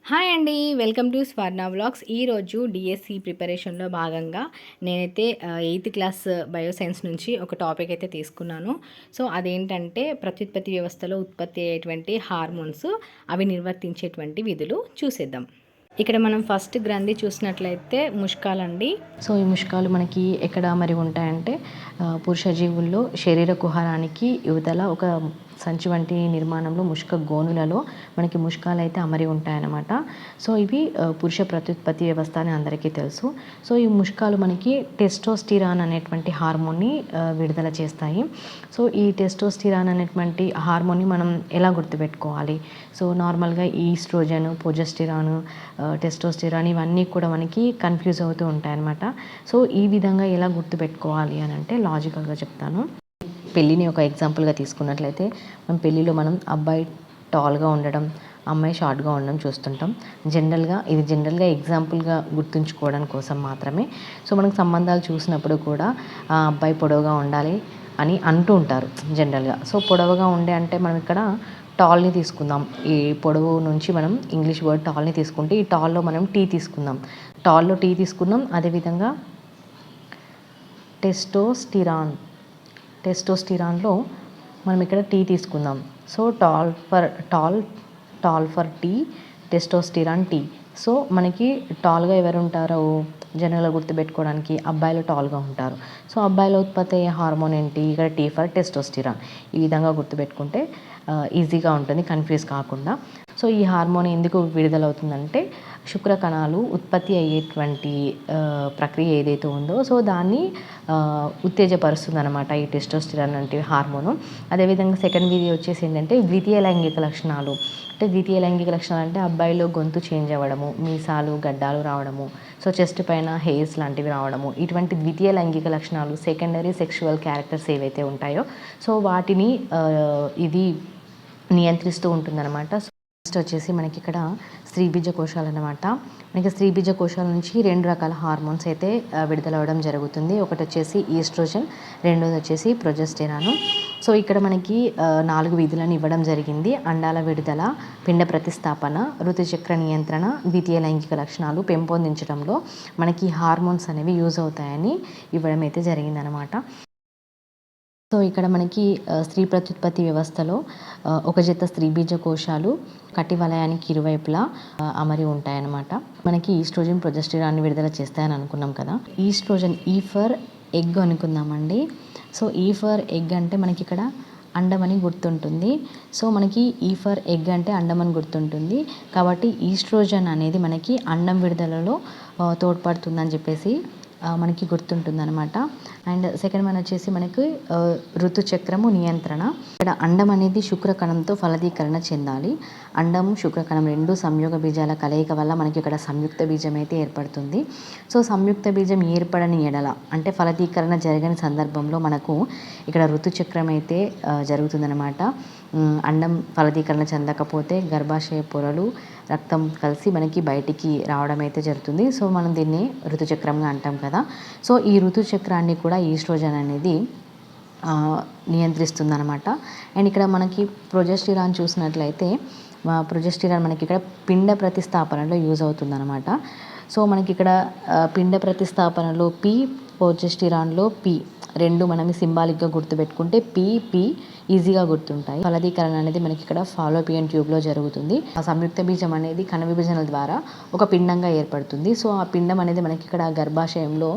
Hi అండి. Welcome to Swarna vlogs. ఈరోజు DSC ప్రిపరేషన్లో భాగంగా నేనైతే ఎయిత్ క్లాస్ బయోసైన్స్ నుంచి ఒక టాపిక్ అయితే తీసుకున్నాను. సో అదేంటంటే ప్రత్యుత్పత్తి వ్యవస్థలో ఉత్పత్తి అయ్యేటువంటి హార్మోన్స్, అవి నిర్వర్తించేటువంటి విధులు చూసేద్దాం. ఇక్కడ మనం ఫస్ట్ గ్రంథి చూసినట్లయితే ముష్కాలండి. సో ఈ ముష్కాలు మనకి ఎక్కడ మరి ఉంటాయంటే పురుష జీవుల్లో శరీర కుహరానికి యువతల ఒక సంచి వంటి నిర్మాణంలో ముష్క గోనులలో మనకి ముష్కాలు అయితే అమరి ఉంటాయన్నమాట. సో ఇవి పురుష ప్రత్యుత్పత్తి వ్యవస్థ అని అందరికీ తెలుసు. సో ఈ ముష్కాలు మనకి టెస్టోస్టిరాన్ అనేటువంటి హార్మోన్ని విడుదల చేస్తాయి. సో ఈ టెస్టోస్టిరాన్ అనేటువంటి హార్మోన్ని మనం ఎలా గుర్తుపెట్టుకోవాలి? సో నార్మల్గా ఈస్ట్రోజన్, ప్రొజెస్టిరాన్, టెస్టోస్టిరాన్ ఇవన్నీ కూడా మనకి కన్ఫ్యూజ్ అవుతూ ఉంటాయన్నమాట. సో ఈ విధంగా ఎలా గుర్తుపెట్టుకోవాలి అని అంటే లాజికల్గా చెప్తాను. పెళ్ళిని ఒక ఎగ్జాంపుల్గా తీసుకున్నట్లయితే మనం అబ్బాయి టాల్గా ఉండడం, అమ్మాయి షార్ట్గా ఉండడం చూస్తుంటాం. జనరల్గా ఎగ్జాంపుల్గా గుర్తుంచుకోవడం కోసం మాత్రమే. సో మనకు సంబంధాలు చూసినప్పుడు కూడా అబ్బాయి పొడవుగా ఉండాలి అని అంటూ ఉంటారు జనరల్గా. సో పొడవుగా ఉండే అంటే మనం ఇక్కడ టాల్ని తీసుకుందాం. ఈ పొడవు నుంచి మనం ఇంగ్లీష్ వర్డ్ టాల్ని తీసుకుంటే ఈ టాల్లో మనం టీ తీసుకుందాం. టాల్లో టీ తీసుకున్నాం. అదేవిధంగా టెస్టోస్టిరాన్లో మనం ఇక్కడ టీ తీసుకుందాం. So tall for T, testosterone T. So మనకి టాల్గా ఎవరు ఉంటారో జనరల్గా గుర్తుపెట్టుకోవడానికి అబ్బాయిలు టాల్గా ఉంటారు. సో అబ్బాయిలో ఉత్పత్తి అయ్యే హార్మోన్ ఏంటి? ఇక్కడ టీ ఫర్ టెస్టోస్టిరాన్. ఈ విధంగా గుర్తుపెట్టుకుంటే ఈజీగా ఉంటుంది, కన్ఫ్యూజ్ కాకుండా. సో ఈ హార్మోన్ ఎందుకు విడుదలవుతుందంటే శుక్ర కణాలు ఉత్పత్తి అయ్యేటువంటి ప్రక్రియ ఏదైతే ఉందో సో దాన్ని ఉత్తేజపరుస్తుంది అనమాట ఈ టెస్టోస్టిరాన్ అంటే హార్మోను. అదేవిధంగా సెకండ్ వీడియో వచ్చేసి ఏంటంటే ద్వితీయ లైంగిక లక్షణాలు. అంటే ద్వితీయ లైంగిక లక్షణాలు అంటే అబ్బాయిలో గొంతు చేంజ్ అవ్వడము, మీసాలు గడ్డాలు రావడము, సో చెస్ట్ పైన హెయిర్స్ లాంటివి రావడము, ఇటువంటి ద్వితీయ లైంగిక లక్షణాలు, సెకండరీ సెక్షువల్ క్యారెక్టర్స్ ఏవైతే ఉంటాయో సో వాటిని ఇది నియంత్రిస్తూ ఉంటుందన్నమాట. నెక్స్ట్ వచ్చేసి మనకి ఇక్కడ స్త్రీబీజ కోశాలు అన్నమాట. మనకి స్త్రీబీజ కోశాల నుంచి 2 రకాల హార్మోన్స్ అయితే విడుదలవ్వడం జరుగుతుంది. ఒకటి వచ్చేసి ఈస్ట్రోజన్, రెండోది వచ్చేసి ప్రొజెస్టెరాన్. సో ఇక్కడ మనకి 4 విధులను ఇవ్వడం జరిగింది. అండాల విడుదల, పిండ ప్రతిస్థాపన, ఋతుచక్ర నియంత్రణ, ద్వితీయ లైంగిక లక్షణాలు పెంపొందించడంలో మనకి హార్మోన్స్ అనేవి యూజ్ అవుతాయని ఇవ్వడం అయితే జరిగిందనమాట. సో ఇక్కడ మనకి స్త్రీ ప్రత్యుత్పత్తి వ్యవస్థలో ఒక జత స్త్రీబీజ కోశాలు కటి వలయానికి ఇరువైపులా అమరి ఉంటాయన్నమాట. మనకి ఈస్ట్రోజన్, ప్రొజెస్టెరాన్ విడుదల చేస్తాయని అనుకున్నాం కదా. ఈస్ట్రోజన్ ఈ ఫర్ ఎగ్ అనుకుందామండి. సో ఈ ఫర్ ఎగ్ అంటే మనకి ఇక్కడ అండం అని గుర్తుంటుంది. సో మనకి ఈ ఫర్ ఎగ్ అంటే అండం అని గుర్తుంటుంది కాబట్టి ఈస్ట్రోజన్ అనేది మనకి అండం విడుదలలో తోడ్పడుతుందని చెప్పేసి మనకి గుర్తుంటుందన్నమాట. అండ్ సెకండ్ వన్ వచ్చేసి మనకి ఋతుచక్రము నియంత్రణ. ఇక్కడ అండం అనేది శుక్రకణంతో ఫలదీకరణ చెందాలి. అండము శుక్రకణం 2 సంయోగ బీజాల కలయిక వల్ల మనకి ఇక్కడ సంయుక్త బీజం అయితే ఏర్పడుతుంది. సో సంయుక్త బీజం ఏర్పడని ఎడల అంటే ఫలదీకరణ జరగని సందర్భంలో మనకు ఇక్కడ ఋతుచక్రం అయితే జరుగుతుందన్నమాట. అండం ఫలదీకరణ చెందకపోతే గర్భాశయ పొరలు, రక్తం కలిసి మనకి బయటికి రావడం అయితే జరుగుతుంది. సో మనం దీన్ని ఋతుచక్రంగా అంటాం కదా. సో ఈ ఋతుచక్రాన్ని కూడా ఈస్ట్రోజన్ అనేది నియంత్రిస్తుందన్నమాట. అండ్ ఇక్కడ మనకి ప్రొజెస్టెరాన్ చూసినట్లయితే ప్రొజెస్టెరాన్ మనకి ఇక్కడ పిండ ప్రతిస్థాపనలో యూజ్ అవుతుందన్నమాట. సో మనకి ఇక్కడ పిండ ప్రతిస్థాపనలో పి, ప్రొజెస్టెరాన్లో పి రెండు మనం సింబాలిక్గా గుర్తుపెట్టుకుంటే పి ఈజీగా గుర్తుంటాయి. ఫలదీకరణ అనేది మనకి ఇక్కడ ఫాలోపియన్ ట్యూబ్లో జరుగుతుంది. ఆ సంయుక్త బీజం అనేది కణ విభజనల ద్వారా ఒక పిండంగా ఏర్పడుతుంది. సో ఆ పిండం అనేది మనకి ఇక్కడ గర్భాశయంలో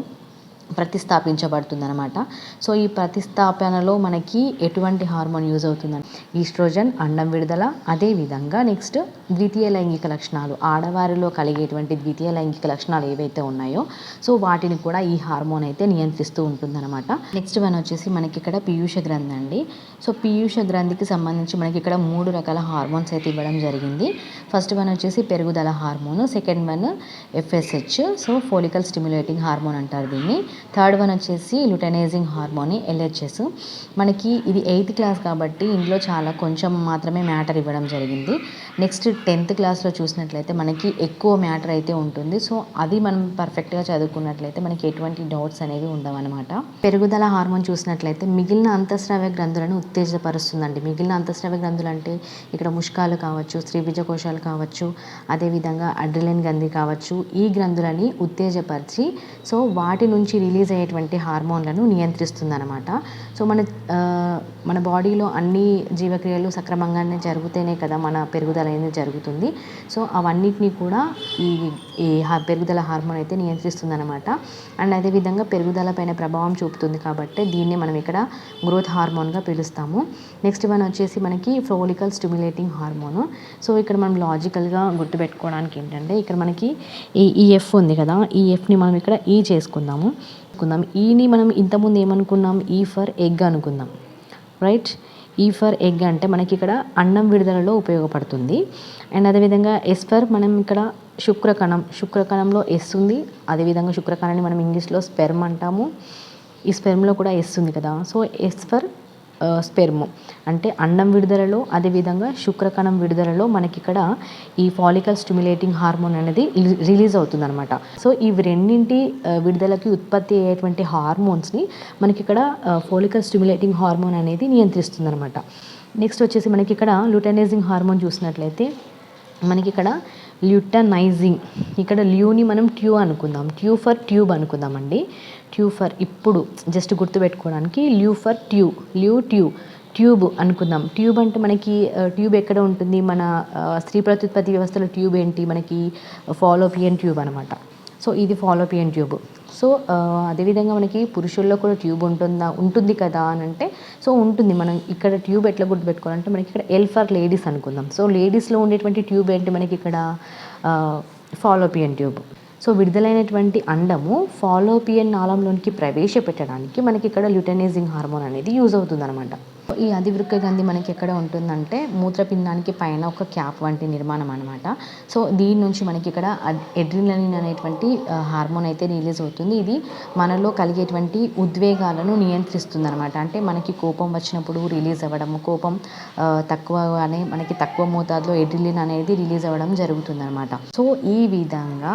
ప్రతిస్థాపించబడుతుంది అనమాట. సో ఈ ప్రతిస్థాపనలో మనకి ఎటువంటి హార్మోన్ యూజ్ అవుతుందని ఈస్ట్రోజన్, అండం విడుదల. అదేవిధంగా నెక్స్ట్ ద్వితీయ లైంగిక లక్షణాలు, ఆడవారిలో కలిగేటువంటి ద్వితీయ లైంగిక లక్షణాలు ఏవైతే ఉన్నాయో సో వాటిని కూడా ఈ హార్మోన్ అయితే నియంత్రిస్తూ ఉంటుందన్నమాట. నెక్స్ట్ వన్ వచ్చేసి మనకి ఇక్కడ పీయూష గ్రంథి అండి. సో పీయూష గ్రంథికి సంబంధించి మనకి ఇక్కడ 3 రకాల హార్మోన్స్ అయితే ఇవ్వడం జరిగింది. ఫస్ట్ వన్ వచ్చేసి పెరుగుదల hormone, second one FSH, so follicle stimulating hormone అంటారు దీన్ని. థర్డ్ వన్ వచ్చేసి లుటెనైజింగ్ హార్మోన్ LHS. మనకి ఇది 8th క్లాస్ కాబట్టి ఇందులో చాలా కొంచెం మాత్రమే మ్యాటర్ ఇవ్వడం జరిగింది. నెక్స్ట్ 10th క్లాస్లో చూసినట్లయితే మనకి ఎక్కువ మ్యాటర్ అయితే ఉంటుంది. సో అది మనం పర్ఫెక్ట్గా చదువుకున్నట్లయితే మనకి ఎటువంటి డౌట్స్ అనేవి ఉండవన్నమాట. పెరుగుదల హార్మోన్ చూసినట్లయితే మిగిలిన అంతఃస్రావ గ్రంథులను ఉత్తేజపరుస్తుందండి. మిగిలిన అంతఃస్రావ గ్రంథులు అంటే ఇక్కడ ముష్కాలు కావచ్చు, స్త్రీబీజ కోశాలు కావచ్చు, అదేవిధంగా అడ్రినలిన్ గ్రంథి కావచ్చు, ఈ గ్రంథులని ఉత్తేజపరిచి సో వాటి నుంచి రిలీజ్ అయ్యేటువంటి హార్మోన్లను నియంత్రిస్తుందన్నమాట. సో మన బాడీలో అన్ని జీవక్రియలు సక్రమంగానే జరుగుతేనే కదా మన పెరుగుదల అనేది జరుగుతుంది. సో అవన్నిటిని కూడా ఈ పెరుగుదల హార్మోన్ అయితే నియంత్రిస్తుందన్నమాట. అండ్ అదేవిధంగా పెరుగుదల పైన ప్రభావం చూపుతుంది కాబట్టి దీన్ని మనం ఇక్కడ గ్రోత్ హార్మోన్గా పిలుస్తాము. నెక్స్ట్ వన్ వచ్చేసి మనకి ఫోలికల్ స్టిమ్యులేటింగ్ హార్మోన్. సో ఇక్కడ మనం లాజికల్గా గుర్తుపెట్టుకోవడానికి ఏంటంటే ఇక్కడ మనకి ఈ ఎఫ్ ఉంది కదా, ఈ ఎఫ్ని మనం ఇక్కడ ఈ చేసుకుందాము. ఈని మనం ఇంతకుముందు ఏమనుకున్నాం, ఈ ఫర్ ఎగ్ అనుకుందాం, రైట్. ఈ ఫర్ ఎగ్ అంటే మనకి ఇక్కడ అన్నం విడుదలలో ఉపయోగపడుతుంది. అండ్ అదేవిధంగా ఎస్ ఫర్ మనం ఇక్కడ శుక్రకణంలో ఎస్ ఉంది. అదేవిధంగా శుక్రకణాన్ని మనం ఇంగ్లీష్లో స్పెర్మ్ అంటాము. ఈ స్పెర్మ్లో కూడా ఎస్ ఉంది కదా. సో ఎస్ ఫర్ స్పెర్మ్ అంటే అన్నం విడుదలలో, అదేవిధంగా శుక్రకణం విడుదలలో మనకి ఇక్కడ ఈ ఫాలికల్ స్టిమ్యులేటింగ్ హార్మోన్ అనేది రిలీజ్ అవుతుంది అనమాట. సో ఇవి రెండింటి విడుదలకి ఉత్పత్తి అయ్యేటువంటి హార్మోన్స్ని మనకి ఇక్కడ ఫాలికల్ స్టిమ్యులేటింగ్ హార్మోన్ అనేది నియంత్రిస్తుంది అనమాట. నెక్స్ట్ వచ్చేసి మనకి ఇక్కడ ల్యూటైనైజింగ్ హార్మోన్ చూసినట్లయితే మనకి ఇక్కడ ల్యూటనైజింగ్, ఇక్కడ ల్యూని మనం ట్యూ అనుకుందాం, ట్యూ ఫర్ ట్యూబ్ అనుకుందామండి. ట్యూ ఫర్ ఇప్పుడు జస్ట్ గుర్తుపెట్టుకోవడానికి ల్యూ ఫర్ ట్యూబ్ అనుకుందాం. ట్యూబ్ అంటే మనకి ట్యూబ్ ఎక్కడ ఉంటుంది, మన స్త్రీ ప్రత్యుత్పత్తి వ్యవస్థలో ట్యూబ్ ఏంటి, మనకి ఫాలోపియన్ ట్యూబ్ అనమాట. సో ఇది ఫాలోపియన్ ట్యూబ్. సో అదేవిధంగా మనకి పురుషుల్లో కూడా ట్యూబ్ ఉంటుంది కదా అని అంటే సో ఉంటుంది. మనం ఇక్కడ ట్యూబ్ ఎట్లా గుర్తుపెట్టుకోవాలంటే మనకి ఇక్కడ ఎల్ ఫర్ లేడీస్ అనుకుందాం. సో లేడీస్లో ఉండేటువంటి ట్యూబ్ ఏంటి మనకి ఇక్కడ ఫాలోపియన్ ట్యూబ్. సో విడుదలైనటువంటి అండము ఫాలోపియన్ నాళంలోనికి ప్రవేశపెట్టడానికి మనకి ఇక్కడ ల్యూటైనైజింగ్ హార్మోన్ అనేది యూజ్ అవుతుంది అనమాట. ఈ అధివృక్క గ్రంథి మనకి ఎక్కడ ఉంటుందంటే మూత్రపిండానికి పైన ఒక క్యాప్ వంటి నిర్మాణం అనమాట. సో దీని నుంచి మనకి ఇక్కడ అడ్రినలిన్ అనేటువంటి హార్మోన్ అయితే రిలీజ్ అవుతుంది. ఇది మనలో కలిగేటువంటి ఉద్వేగాలను నియంత్రిస్తుంది అనమాట. అంటే మనకి కోపం వచ్చినప్పుడు రిలీజ్ అవ్వడము, కోపం తక్కువగానే మనకి తక్కువ మోతాదులో అడ్రినలిన్ అనేది రిలీజ్ అవ్వడం జరుగుతుంది అనమాట. సో ఈ విధంగా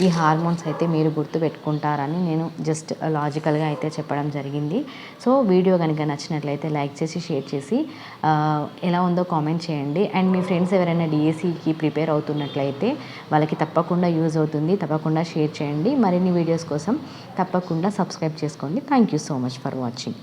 ఈ హార్మోన్స్ అయితే మీరు గుర్తుపెట్టుకుంటారని నేను జస్ట్ లాజికల్గా అయితే చెప్పడం జరిగింది. సో వీడియో కనుక నచ్చినట్లయితే లైక్ చేసి షేర్ చేసి ఎలా ఉందో కామెంట్ చేయండి. అండ్ మీ ఫ్రెండ్స్ ఎవరైనా డిఎస్సికి ప్రిపేర్ అవుతున్నట్లయితే వాళ్ళకి తప్పకుండా యూజ్ అవుతుంది. తప్పకుండా షేర్ చేయండి. మరిన్ని వీడియోస్ కోసం తప్పకుండా సబ్స్క్రైబ్ చేసుకోండి. Thank you so much for watching.